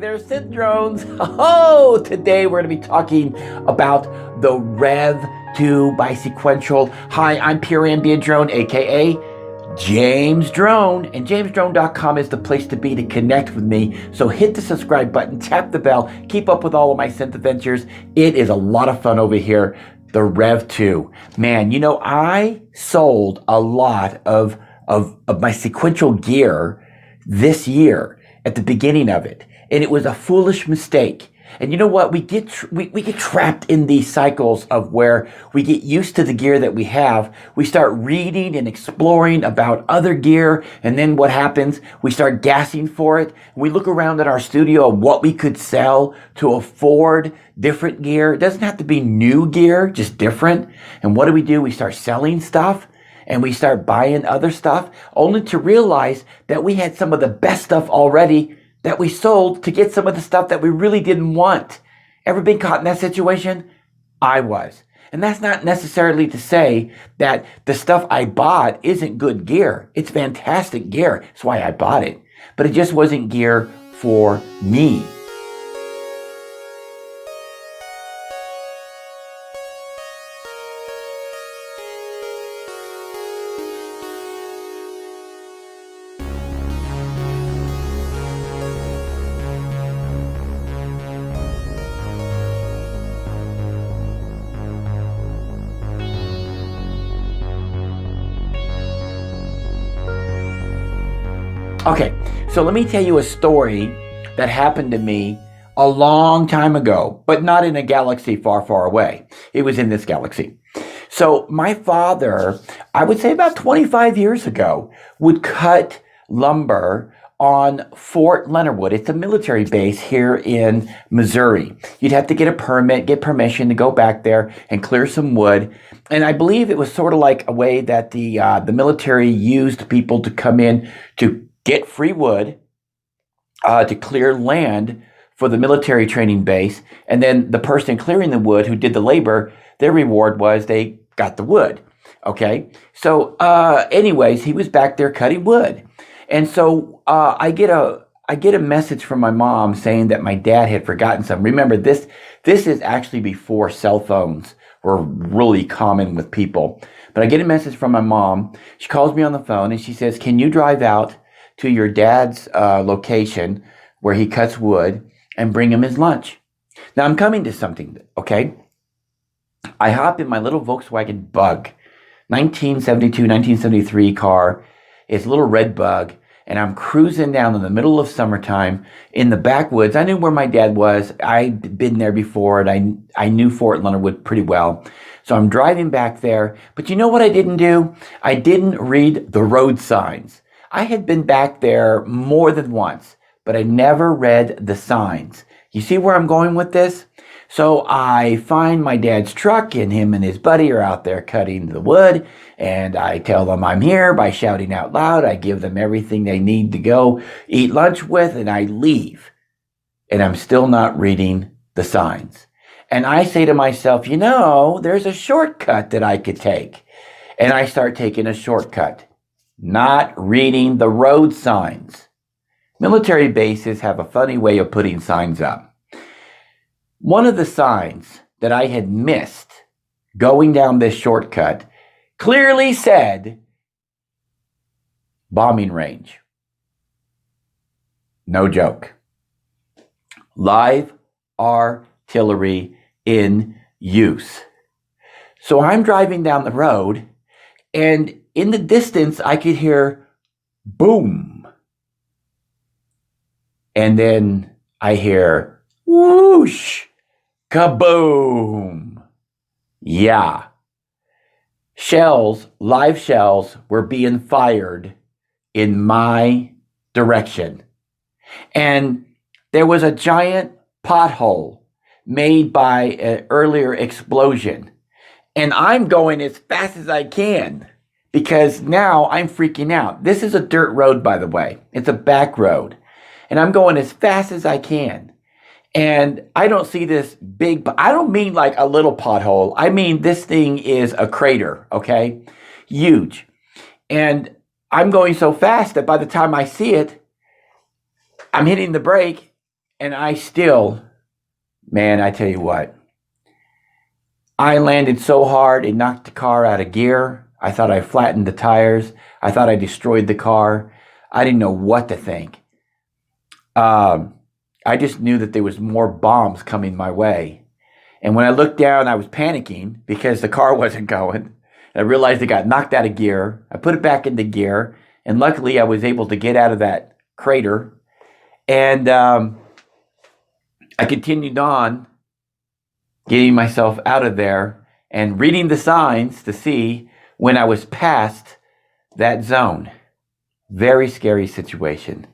there, synth drones. Oh, today we're going to be talking about the Rev 2 by Sequential. Hi, I'm Pure Ambient Drone, aka James Drone, and jamesdrone.com is the place to be to connect with me. So hit the subscribe button, tap the bell, keep up with all of my synth adventures. It is a lot of fun over here. The Rev 2. Man, you know, I sold a lot of my sequential gear this year at the beginning of it. And it was a foolish mistake. And you know what? We get trapped in these cycles of where we get used to the gear that we have. We start reading and exploring about other gear. And then what happens? We start gassing for it. We look around at our studio of what we could sell to afford different gear. It doesn't have to be new gear, just different. And what do? We start selling stuff. And we start buying other stuff, only to realize that we had some of the best stuff already that we sold to get some of the stuff that we really didn't want. Ever been caught in that situation? I was. And that's not necessarily to say that the stuff I bought isn't good gear. It's fantastic gear. That's why I bought it. But it just wasn't gear for me. Okay, so let me tell you a story that happened to me a long time ago, but not in a galaxy far, far away. It was in this galaxy. So my father, I would say about 25 years ago, would cut lumber on Fort Leonard Wood. It's a military base here in Missouri. You'd have to get a permit, get permission to go back there and clear some wood. And I believe it was sort of like a way that the military used people to come in to get free wood, to clear land for the military training base. And then the person clearing the wood who did the labor, their reward was they got the wood. Okay. So, anyways, he was back there cutting wood. And so, I get a message from my mom saying that my dad had forgotten something. Remember, this is actually before cell phones were really common with people. But I get a message from my mom. She calls me on the phone and she says, "Can you drive out to your dad's location where he cuts wood and bring him his lunch?" Now I'm coming to something, okay? I hop in my little Volkswagen Bug, 1972, 1973 car. It's a little red Bug, and I'm cruising down in the middle of summertime in the backwoods. I knew where my dad was. I'd been there before, and I knew Fort Leonard Wood pretty well. So I'm driving back there. But you know what I didn't do? I didn't read the road signs. I had been back there more than once, but I never read the signs. You see where I'm going with this? So I find my dad's truck, and him and his buddy are out there cutting the wood, and I tell them I'm here by shouting out loud. I give them everything they need to go eat lunch with, and I leave. And I'm still not reading the signs. And I say to myself, you know, there's a shortcut that I could take. And I start taking a shortcut. Not reading the road signs. Military bases have a funny way of putting signs up. One of the signs that I had missed going down this shortcut clearly said bombing range. No joke. Live artillery in use. So I'm driving down the road, and in the distance, I could hear boom. And then I hear whoosh, kaboom. Yeah. Shells, live shells, were being fired in my direction. And there was a giant pothole made by an earlier explosion. And I'm going as fast as I can, because now I'm freaking out. This is a dirt road, by the way. It's a back road. And I'm going as fast as I can. And I don't see this big, I don't mean like a little pothole. I mean, this thing is a crater, okay? Huge. And I'm going so fast that by the time I see it, I'm hitting the brake And I still, man, I tell you what, I landed so hard, it knocked the car out of gear. I thought I flattened the tires. I thought I destroyed the car. I didn't know what to think. Um, I just knew that there was more bombs coming my way. And when I looked down, I was panicking because the car wasn't going. I realized it got knocked out of gear. I put it back into gear, and luckily I was able to get out of that crater. And I continued on, getting myself out of there and reading the signs to see when I was past that zone. Very scary situation.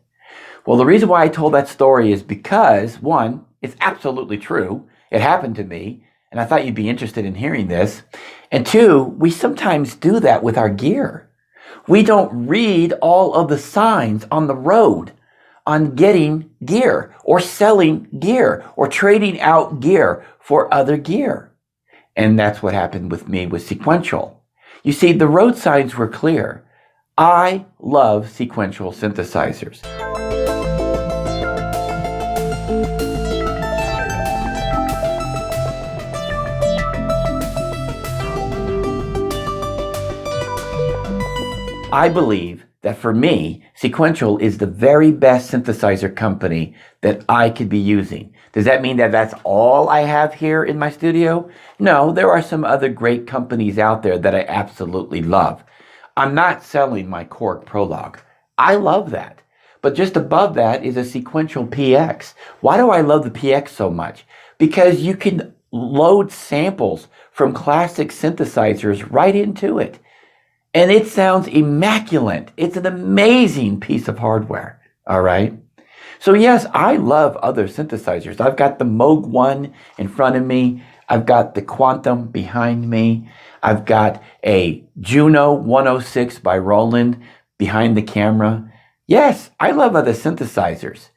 Well, the reason why I told that story is because, one, it's absolutely true. It happened to me, and I thought you'd be interested in hearing this. And two, we sometimes do that with our gear. We don't read all of the signs on the road on getting gear or selling gear or trading out gear for other gear. And that's what happened with me with Sequential. You see, the road signs were clear. I love sequential synthesizers. I believe that for me, Sequential is the very best synthesizer company that I could be using. Does that mean that that's all I have here in my studio? No, there are some other great companies out there that I absolutely love. I'm not selling my Korg Prologue. I love that. But just above that is a Sequential PX. Why do I love the PX so much? Because you can load samples from classic synthesizers right into it. And it sounds immaculate. It's an amazing piece of hardware. All right. So yes, I love other synthesizers. I've got the Moog 1 in front of me. I've got the Quantum behind me. I've got a Juno 106 by Roland behind the camera. Yes, I love other synthesizers.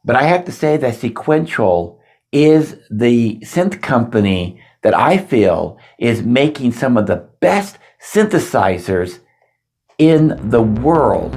But I have to say that Sequential is the synth company that I feel is making some of the best synthesizers in the world.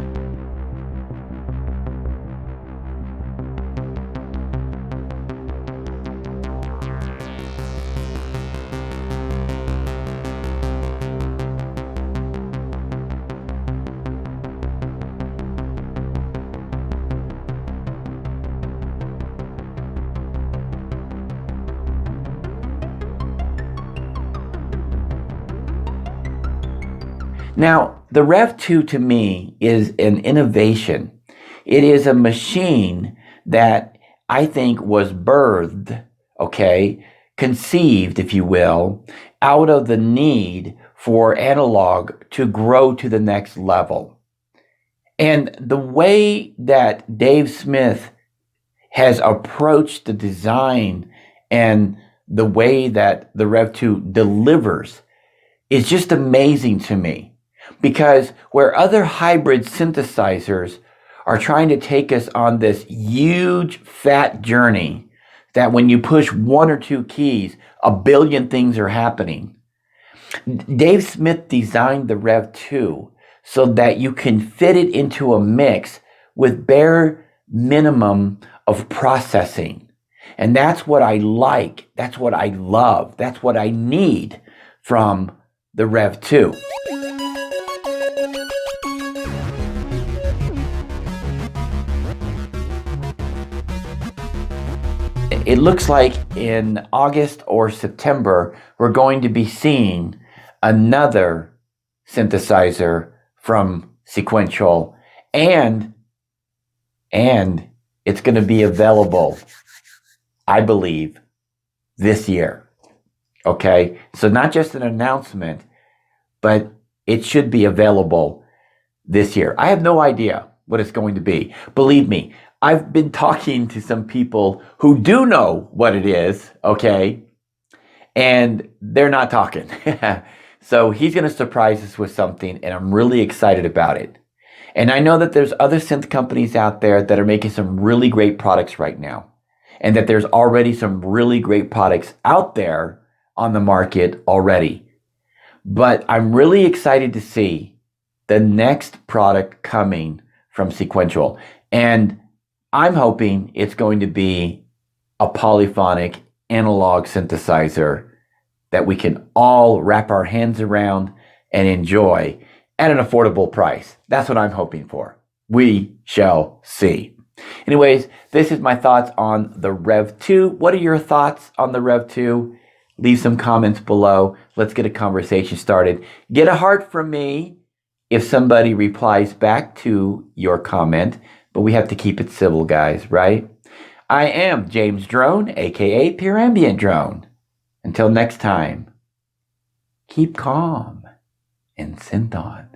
Now, the Rev 2 to me is an innovation. It is a machine that I think was birthed, conceived, if you will, out of the need for analog to grow to the next level. And the way that Dave Smith has approached the design and the way that the Rev 2 delivers is just amazing to me. Because where other hybrid synthesizers are trying to take us on this huge fat journey that when you push one or two keys, a billion things are happening. Dave Smith designed the Rev 2 so that you can fit it into a mix with bare minimum of processing. And that's what I like. That's what I love. That's what I need from the Rev 2. It looks like in August or September, we're going to be seeing another synthesizer from Sequential, and it's going to be available, I believe, this year. Okay, so not just an announcement, but it should be available this year. I have no idea what it's going to be. Believe me, I've been talking to some people who do know what it is, and they're not talking. So he's going to surprise us with something, and I'm really excited about it. And I know that there's other synth companies out there that are making some really great products right now, and that there's already some really great products out there on the market already. But I'm really excited to see the next product coming from Sequential. And I'm hoping it's going to be a polyphonic analog synthesizer that we can all wrap our hands around and enjoy at an affordable price. That's what I'm hoping for. We shall see. Anyways, this is my thoughts on the Rev 2. What are your thoughts on the Rev 2? Leave some comments below. Let's get a conversation started. Get a heart from me if somebody replies back to your comment, but we have to keep it civil, guys, right? I am James Drone, aka Pure Ambient Drone. Until next time, keep calm and synth on.